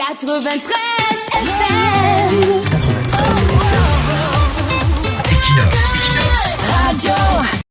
93 FM. Radio.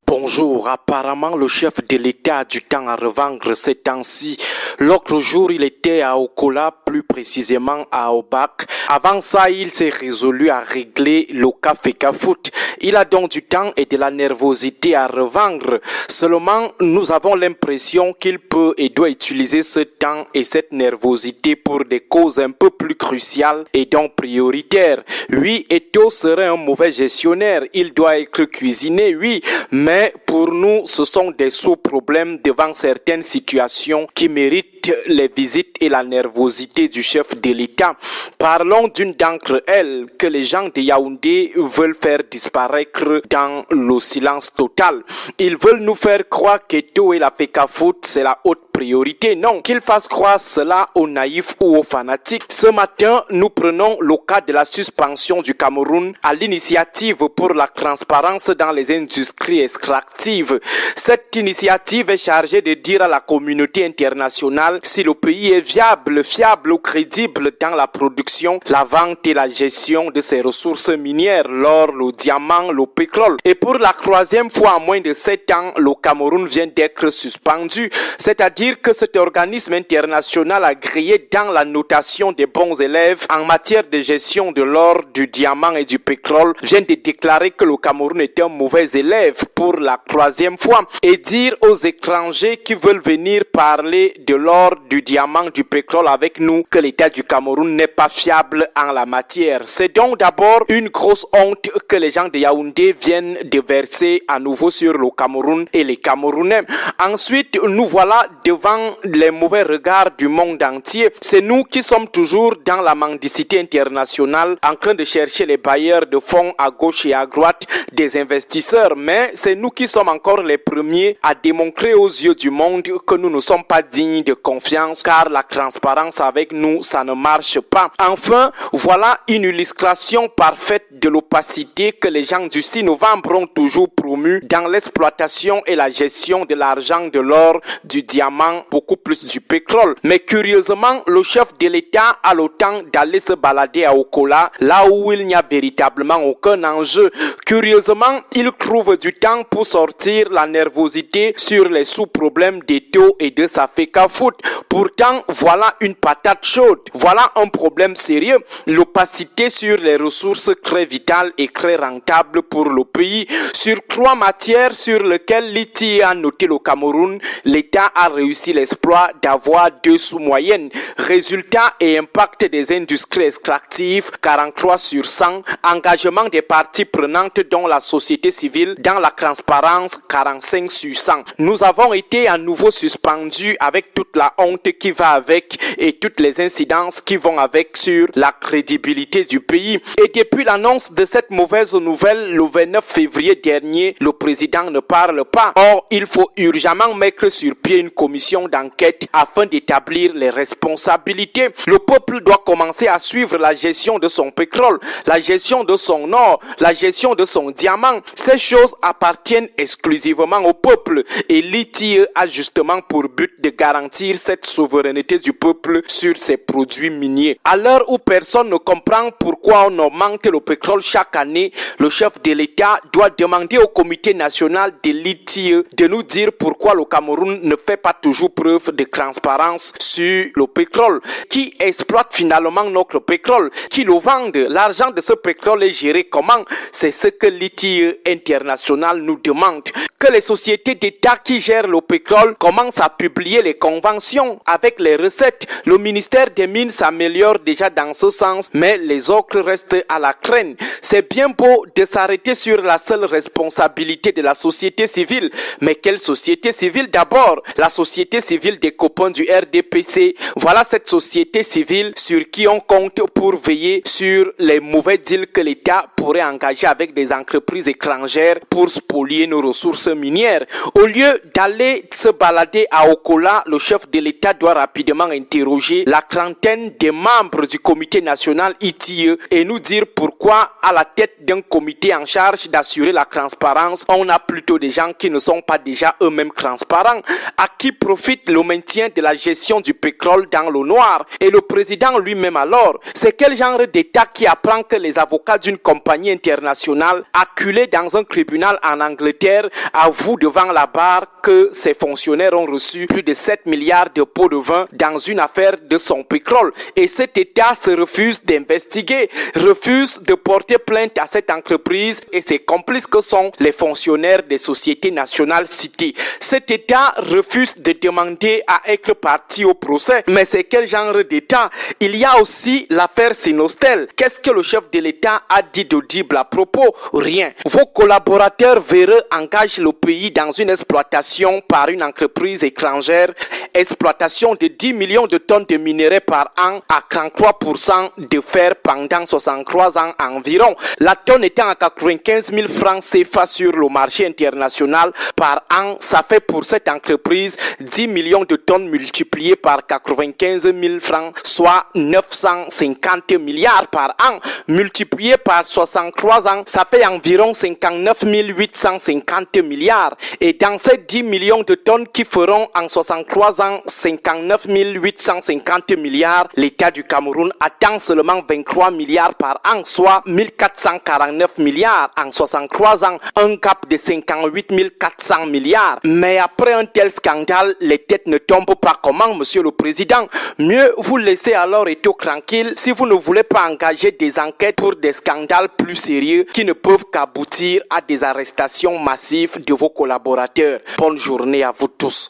Bonjour, apparemment le chef de l'État a du temps à revendre ces temps-ci. L'autre jour, il était à Okola, plus précisément à Obac. Avant ça, il s'est résolu à régler le cas Fecafoot. Il a donc du temps et de la nervosité à revendre. Seulement, nous avons l'impression qu'il peut et doit utiliser ce temps et cette nervosité pour des causes un peu plus cruciales et donc prioritaires. Oui, Eto serait un mauvais gestionnaire. Il doit être cuisiné, oui, mais pour nous, ce sont des sous-problèmes devant certaines situations qui méritent les visites et la nervosité du chef de l'État. Parlons d'une d'entre elles que les gens de Yaoundé veulent faire disparaître dans le silence total. Ils veulent nous faire croire qu'Eto et la Fecafoot, c'est la haute priorité. Non, qu'ils fassent croire cela aux naïfs ou aux fanatiques. Ce matin, nous prenons le cas de la suspension du Cameroun à l'initiative pour la transparence dans les industries extractives. Cette initiative est chargée de dire à la communauté internationale si le pays est viable, fiable ou crédible dans la production, la vente et la gestion de ses ressources minières, l'or, le diamant, le pétrole. Et pour la troisième fois en moins de 7 ans, le Cameroun vient d'être suspendu. C'est-à-dire que cet organisme international agréé dans la notation des bons élèves en matière de gestion de l'or, du diamant et du pétrole vient de déclarer que le Cameroun est un mauvais élève pour la troisième fois et dire aux étrangers qui veulent venir parler de l'or, du diamant, du pétrole avec nous que l'État du Cameroun n'est pas fiable en la matière. C'est donc d'abord une grosse honte que les gens de Yaoundé viennent de verser à nouveau sur le Cameroun et les Camerounais. Ensuite, nous voilà devant les mauvais regards du monde entier. C'est nous qui sommes toujours dans la mendicité internationale en train de chercher les bailleurs de fonds à gauche et à droite des investisseurs. Mais c'est nous qui sommes encore les premiers à démontrer aux yeux du monde que nous ne sommes pas dignes de confiance car la transparence avec nous, ça ne marche pas. Enfin, voilà une illustration parfaite de l'opacité que les gens du 6 novembre ont toujours promu dans l'exploitation et la gestion de l'argent, de l'or, du diamant, beaucoup plus du pétrole. Mais curieusement, le chef de l'État a le temps d'aller se balader à Okola, là où il n'y a véritablement aucun enjeu. Curieusement, il trouve du temps pour sortir la nervosité sur les sous-problèmes d'Eto et de sa Fecafoot. Pourtant, voilà une patate chaude. Voilà un problème sérieux. L'opacité sur les ressources très vitales et très rentables pour le pays. Sur 3 matières sur lesquelles l'ITI a noté le Cameroun, l'État a réussi l'exploit d'avoir 2 sous-moyennes. Résultat et impact des industries extractives, 43 sur 100. Engagement des parties prenantes dont la société civile dans la transparence, 45 sur 100. Nous avons été à nouveau suspendus avec toute la honte qui va avec et toutes les incidences qui vont avec sur la crédibilité du pays. Et depuis l'annonce de cette mauvaise nouvelle, le 29 février dernier, le président ne parle pas. Or, il faut urgemment mettre sur pied une commission d'enquête afin d'établir les responsabilités. Le peuple doit commencer à suivre la gestion de son pétrole, la gestion de son or, la gestion de son diamant. Ces choses appartiennent exclusivement au peuple et l'ITIE a justement pour but de garantir cette souveraineté du peuple sur ses produits miniers. À l'heure où personne ne comprend pourquoi on augmente le pétrole chaque année, le chef de l'État doit demander au comité national de l'ITIE de nous dire pourquoi le Cameroun ne fait pas toujours preuve de transparence sur le pétrole. Qui exploite finalement notre pétrole? Qui le vend? L'argent de ce pétrole est géré comment? C'est ce que l'ITIE international nous demande. Que les sociétés d'État qui gèrent le pétrole commencent à publier les conventions avec les recettes. Le ministère des Mines s'améliore déjà dans ce sens, mais les autres restent à la traîne. C'est bien beau de s'arrêter sur la seule responsabilité de la société civile. Mais quelle société civile d'abord? La société civile des copains du RDPC. Voilà cette société civile sur qui on compte pour veiller sur les mauvais deals que l'État pourrait engager avec des entreprises étrangères pour spolier nos ressources minières. Au lieu d'aller se balader à Okola, le chef de l'État doit rapidement interroger la trentaine des membres du comité national ITIE et nous dire pourquoi à la tête d'un comité en charge d'assurer la transparence, on a plutôt des gens qui ne sont pas déjà eux-mêmes transparents. À qui profite le maintien de la gestion du pétrole dans le noir. Et le président lui-même alors, c'est quel genre d'État qui apprend que les avocats d'une compagnie internationale acculée dans un tribunal en Angleterre avouent devant la barre que ses fonctionnaires ont reçu plus de 7 milliards de pots de vin dans une affaire de son pétrole. Et cet État se refuse d'investiguer, refuse de porter plainte à cette entreprise et ses complices que sont les fonctionnaires des sociétés nationales citées. Cet État refuse de demander à être parti au procès. Mais c'est quel genre d'État? Il y a aussi l'affaire Sinostel. Qu'est-ce que le chef de l'État a dit d'audible à propos? Rien. Vos collaborateurs véreux engagent le pays dans une exploitation par une entreprise étrangère, exploitation de 10 millions de tonnes de minerais par an à 33% de fer pendant 63 ans environ. La tonne étant à 95 000 francs CFA sur le marché international par an, ça fait pour cette entreprise 10 millions de tonnes multipliées par 95 000 francs, soit 950 milliards par an, multiplié par 63 ans, ça fait environ 59 850 milliards. Et dans ces 10 millions de tonnes qui feront en 63 ans 59 850 milliards, l'État du Cameroun attend seulement 23 milliards par an, soit 1449 milliards en 63 ans, un gap de 58 400 milliards. Mais après un tel scandale, les têtes ne tombent pas. Comment, monsieur le président? Mieux vous laisser alors être tranquille si vous ne voulez pas engager des enquêtes pour des scandales plus sérieux qui ne peuvent qu'aboutir à des arrestations massives de vos collaborateurs. Bonne journée à vous tous.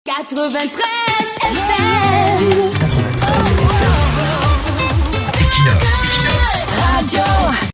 93 FM.